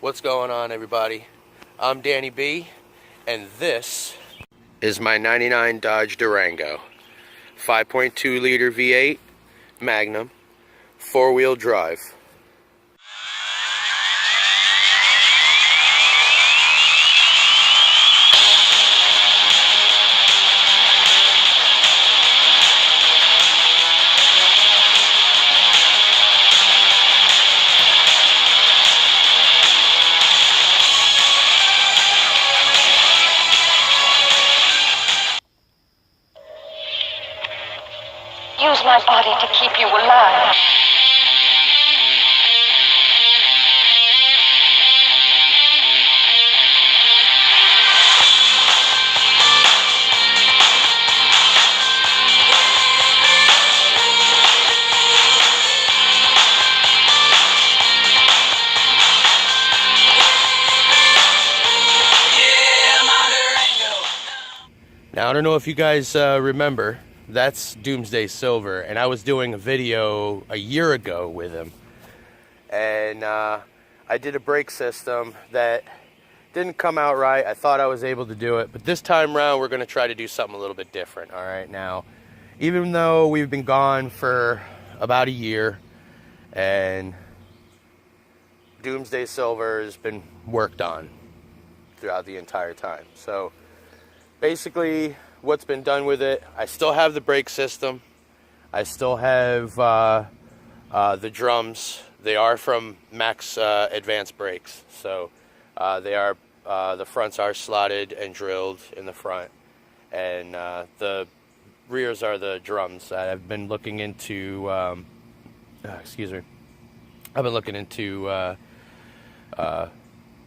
What's going on, everybody? I'm Danny B, and this is my 99 Dodge Durango. 5.2 liter V8 Magnum, 4-wheel drive. Use my body to keep you alive. Now, I don't know if you guys remember, that's Doomsday Silver, and I was doing a video a year ago with him, and I did a brake system that didn't come out right. I thought I was able to do it, but this time around we're going to try to do something a little bit different. All right, now, even though we've been gone for about a year, and Doomsday Silver has been worked on throughout the entire time, so basically what's been done with it, I still have the brake system. I still have the drums. They are from Max Advanced Brakes. So they are, the fronts are slotted and drilled in the front. And the rears are the drums. I've been looking into, excuse me, I've been looking into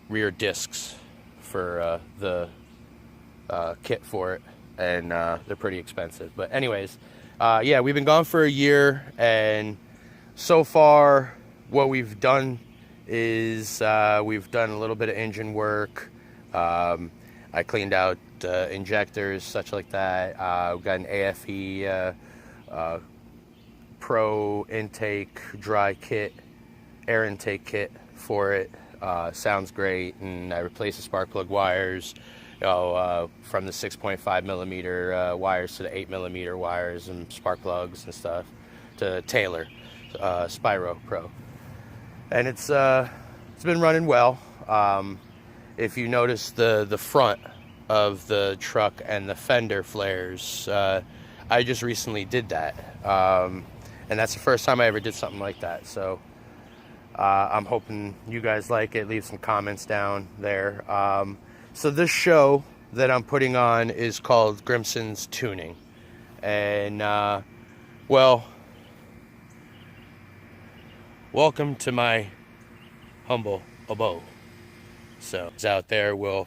rear discs for the kit for it, and they're pretty expensive. But anyways, yeah, we've been gone for a year, and so far what we've done is we've done a little bit of engine work. I cleaned out injectors, such like that. We've got an AFE Pro intake dry kit, air intake kit for it. Sounds great. And I replaced the spark plug wires, from the 6.5 millimeter wires to the 8 millimeter wires and spark plugs and stuff to Taylor Spiro Pro, and it's been running well. If you notice the front of the truck and the fender flares, I just recently did that, and that's the first time I ever did something like that. So I'm hoping you guys like it. Leave some comments down there. So this show that I'm putting on is called Grimson's Tuning. And, well, welcome to my humble abode. So, out there will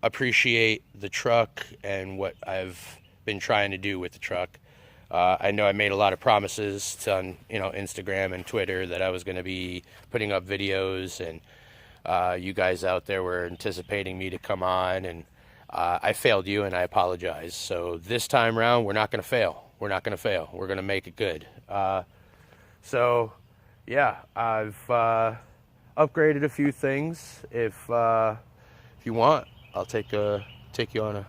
appreciate the truck and what I've been trying to do with the truck. I know I made a lot of promises on, Instagram and Twitter that I was going to be putting up videos, and you guys out there were anticipating me to come on, and I failed you, and I apologize. So this time around, we're not going to fail. We're not going to fail. We're going to make it good. So, yeah, I've upgraded a few things. If you want, I'll take you on a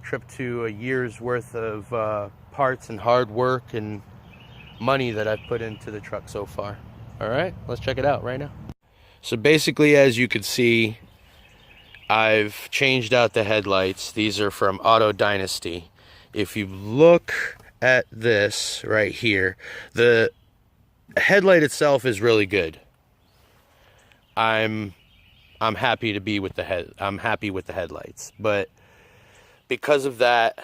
trip to a year's worth of parts and hard work and money that I've put into the truck so far. All right, let's check it out right now. So basically, as you can see, I've changed out the headlights. These are from Auto Dynasty. If you look at this right here, the headlight itself is really good. I'm happy to be with I'm happy with the headlights, but because of that,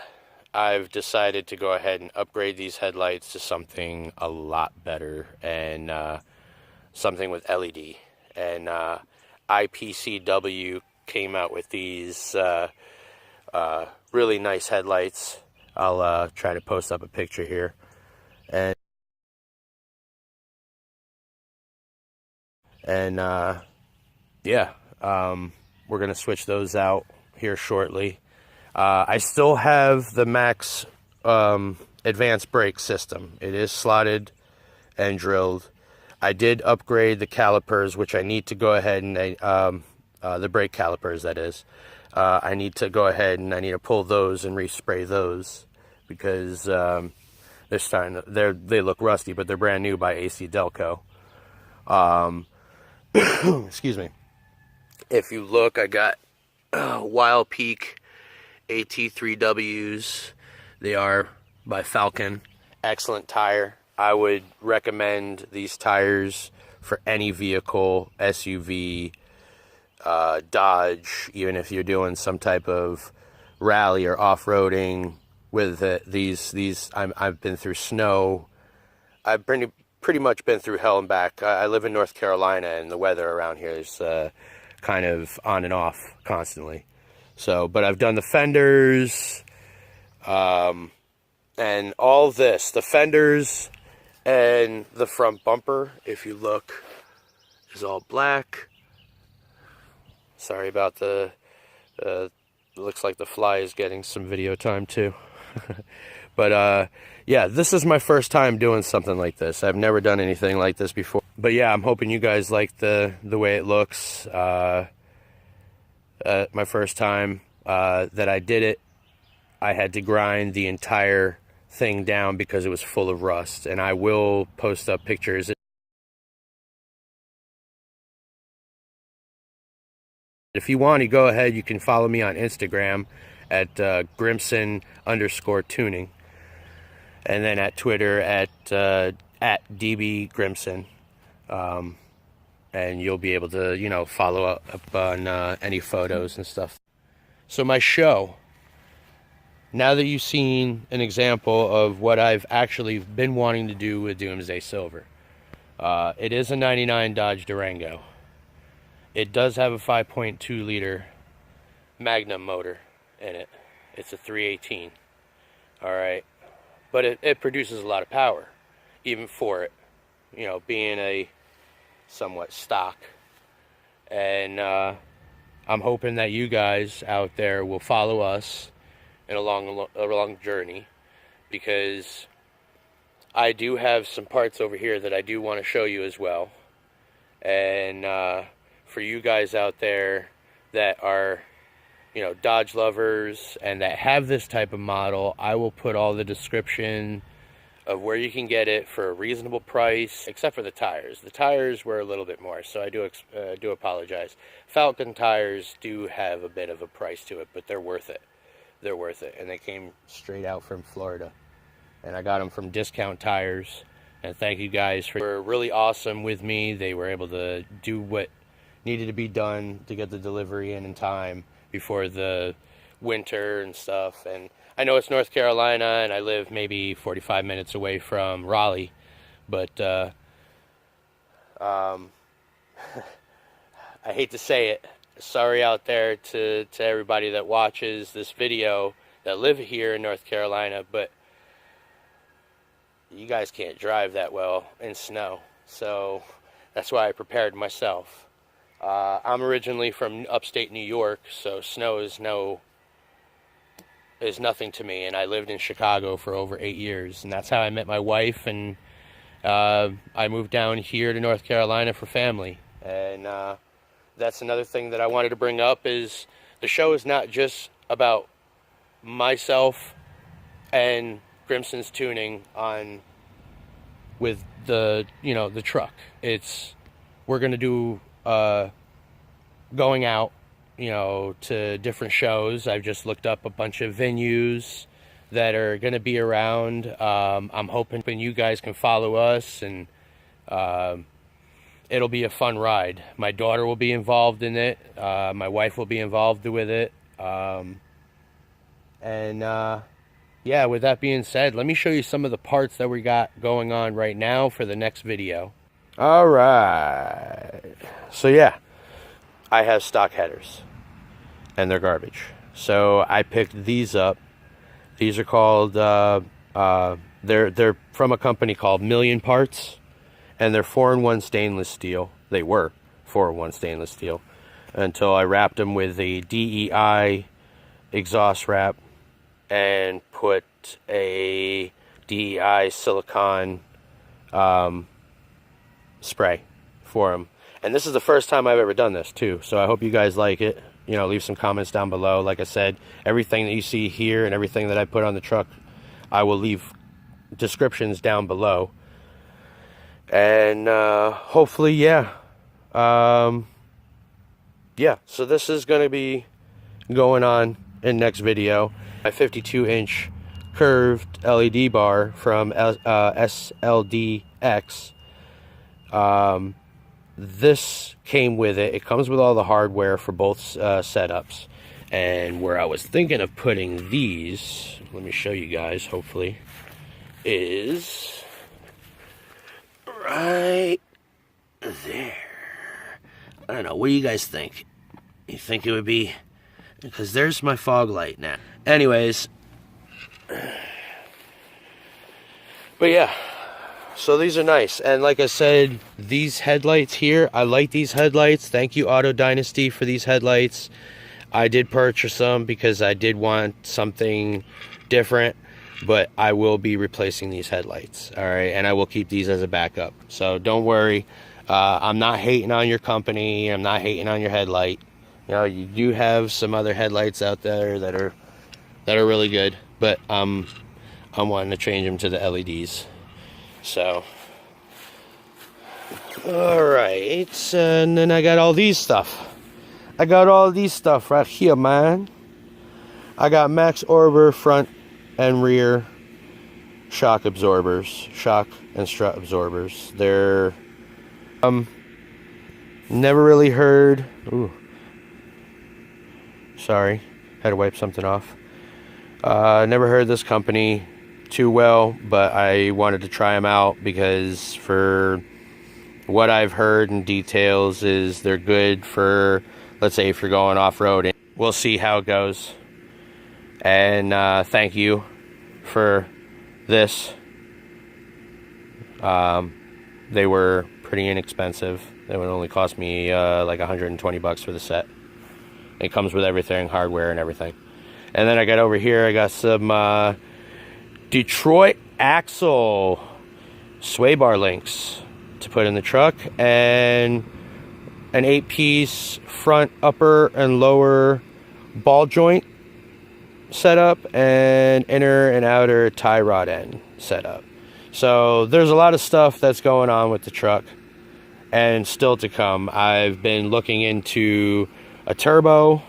I've decided to go ahead and upgrade these headlights to something a lot better, and something with LED. And IPCW came out with these really nice headlights. I'll try to post up a picture here. And yeah, we're going to switch those out here shortly. I still have the Max Advanced Brake System. It is slotted and drilled. I did upgrade the calipers, which I need to go ahead and the brake calipers, that is. I need to go ahead and I need to pull those and respray those because they're starting to, they look rusty, but they're brand new by ACDelco. Excuse me. If you look, I got Wildpeak AT3Ws. They are by Falcon. Excellent tire. I would recommend these tires for any vehicle, SUV, Dodge, even if you're doing some type of rally or off-roading with it. I've been through snow. I've pretty much been through hell and back. I live in North Carolina, and the weather around here is kind of on and off constantly. So, but I've done the fenders, and all this, the fenders and the front bumper, if you look, is all black. Sorry about looks like the fly is getting some video time too. But yeah, this is my first time doing something like this. I've never done anything like this before. But yeah, I'm hoping you guys like the way it looks. My first time that I did it, I had to grind the entire thing down because it was full of rust. And I will post up pictures. If you want to go ahead, you can follow me on Instagram at Grimson_tuning. And then at Twitter at DB Grimson. And you'll be able to, you know, follow up on any photos and stuff. So my show, now that you've seen an example of what I've actually been wanting to do with Doomsday Silver, it is a 99 Dodge Durango. It does have a 5.2 liter Magnum motor in it. It's a 318. Alright. But it produces a lot of power, even for it, you know, being a somewhat stock. And I'm hoping that you guys out there will follow us in a long journey, because I do have some parts over here that I do want to show you as well. And for you guys out there that are, you know, Dodge lovers and that have this type of model, I will put all the description of where you can get it for a reasonable price, except for the tires. The tires were a little bit more, so I do apologize. Falcon tires do have a bit of a price to it, but they're worth it. They're worth it, and they came straight out from Florida. And I got them from Discount Tires, and thank you guys for really awesome with me. They were able to do what needed to be done to get the delivery in time before the winter and stuff. And I know it's North Carolina and I live maybe 45 minutes away from Raleigh, but I hate to say it, sorry out there to everybody that watches this video that live here in North Carolina, but you guys can't drive that well in snow, so that's why I prepared myself. I'm originally from upstate New York, so snow is nothing to me, and I lived in Chicago for over 8 years, and that's how I met my wife, and I moved down here to North Carolina for family. And that's another thing that I wanted to bring up, is the show is not just about myself and Grimson's tuning on with the, you know, the truck. We're gonna do going out, you know, to different shows. I've just looked up a bunch of venues that are going to be around. I'm hoping you guys can follow us, and it'll be a fun ride. My daughter will be involved in it. My wife will be involved with it. Yeah, with that being said, let me show you some of the parts that we got going on right now for the next video. All right. So yeah, I have stock headers, and they're garbage. So I picked these up. These are called, they're from a company called Million Parts, and they're 4-in-1 stainless steel. They were 4-in-1 stainless steel until I wrapped them with a DEI exhaust wrap and put a DEI silicone spray for them. And this is the first time I've ever done this too, so I hope you guys like it. You know, leave some comments down below. Like I said, everything that you see here and everything that I put on the truck, I will leave descriptions down below. And hopefully, yeah, so this is going to be going on in next video. My 52-inch curved LED bar from SLDX. This came with it. It comes with all the hardware for both setups. And where I was thinking of putting these, let me show you guys, hopefully, is right there. I don't know, what do you guys think? You think it would be, because there's my fog light now. Anyways, but yeah, so these are nice. And like I said, these headlights here, I like these headlights. Thank you, Auto Dynasty, for these headlights. I did purchase them because I did want something different, but I will be replacing these headlights, all right? And I will keep these as a backup, so don't worry. I'm not hating on your company. I'm not hating on your headlight. You know, you do have some other headlights out there that are really good, but I'm wanting to change them to the LEDs. So, all right, and then I got all these stuff. I got all these stuff right here, man. I got Max Orber front and rear shock absorbers, shock and strut absorbers. They're never really heard. Ooh, sorry, had to wipe something off. Never heard this company too well, but I wanted to try them out because for what I've heard in details is they're good for, let's say, if you're going off-roading. We'll see how it goes. And thank you for this. They were pretty inexpensive. They would only cost me like 120 bucks for the set. It comes with everything, hardware and everything. And then I got over here, I got some Detroit axle sway bar links to put in the truck, and an 8-piece front, upper, and lower ball joint setup, and inner and outer tie rod end setup. So there's a lot of stuff that's going on with the truck, and still to come. I've been looking into a turbo.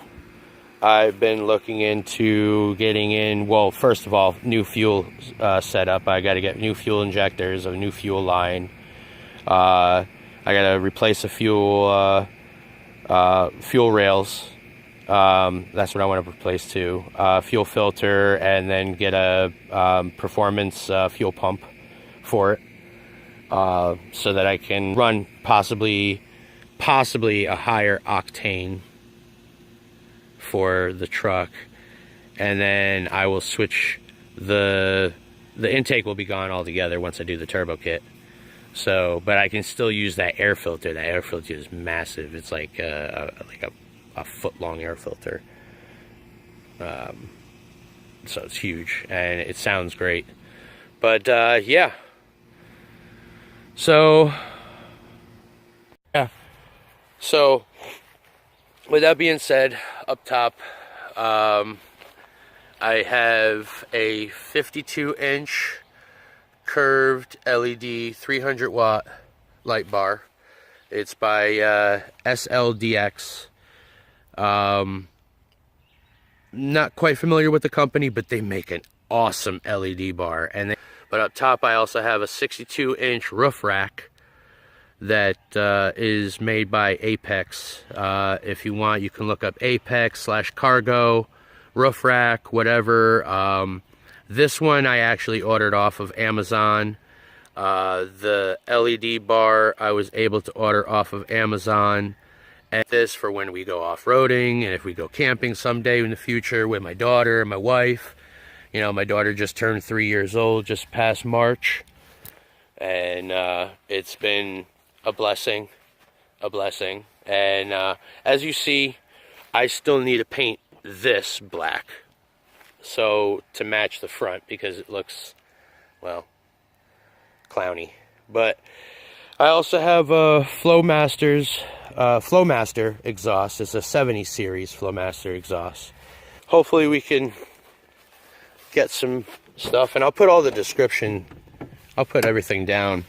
I've been looking into getting in, well, first of all, new fuel setup. I got to get new fuel injectors, a new fuel line. I got to replace a fuel rails. That's what I want to replace too. Fuel filter, and then get a performance fuel pump for it, so that I can run possibly a higher octane for the truck. And then I will switch the intake will be gone altogether once I do the turbo kit. So, but I can still use that air filter. That air filter is massive. It's like a foot-long air filter. So it's huge, and it sounds great. But yeah. So yeah. So with that being said, up top, I have a 52-inch curved LED 300 watt light bar. It's by SLDX. Not quite familiar with the company, but they make an awesome LED bar. But up top I also have a 62-inch roof rack that is made by Apex. If you want, you can look up Apex/cargo roof rack, whatever. This one I actually ordered off of Amazon. The LED bar I was able to order off of Amazon. And this for when we go off-roading, and if we go camping someday in the future with my daughter and my wife. You know, my daughter just turned 3 years old just past March. And it's been a blessing. And as you see, I still need to paint this black, so to match the front, because it looks, well, clowny. But I also have a Flowmaster exhaust. It's a 70 series Flowmaster exhaust. Hopefully we can get some stuff, and I'll put all the description, I'll put everything down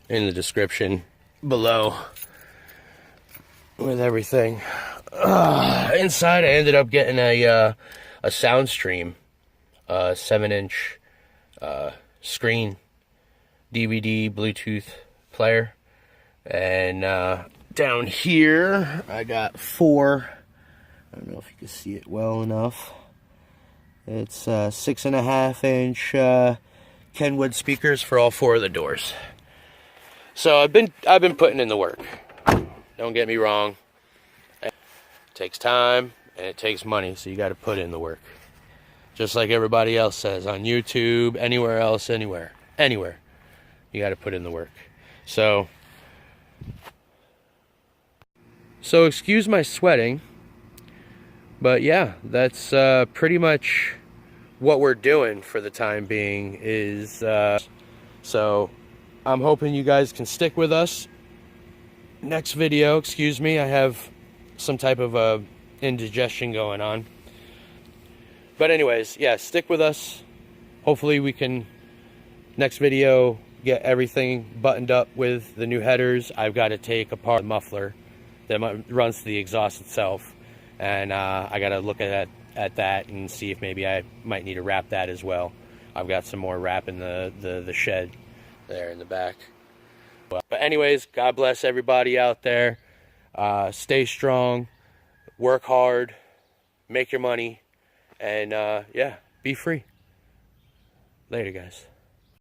in the description below with everything. Inside I ended up getting a Soundstream 7-inch screen DVD Bluetooth player, and down here I got 4, I don't know if you can see it well enough, it's 6.5-inch Kenwood speakers for all 4 of the doors. So I've been putting in the work, don't get me wrong. It takes time and it takes money, so you got to put in the work. Just like everybody else says on YouTube, anywhere else, anywhere. You got to put in the work. So excuse my sweating, but yeah, that's pretty much what we're doing for the time being. Is so I'm hoping you guys can stick with us. Next video, excuse me, I have some type of indigestion going on. But anyways, yeah, stick with us. Hopefully we can, next video, get everything buttoned up with the new headers. I've got to take apart the muffler that runs to the exhaust itself, and I got to look at that and see if maybe I might need to wrap that as well. I've got some more wrap in the shed there in the back. But anyways, God bless everybody out there. Stay strong, work hard, make your money, and yeah, be free. Later, guys.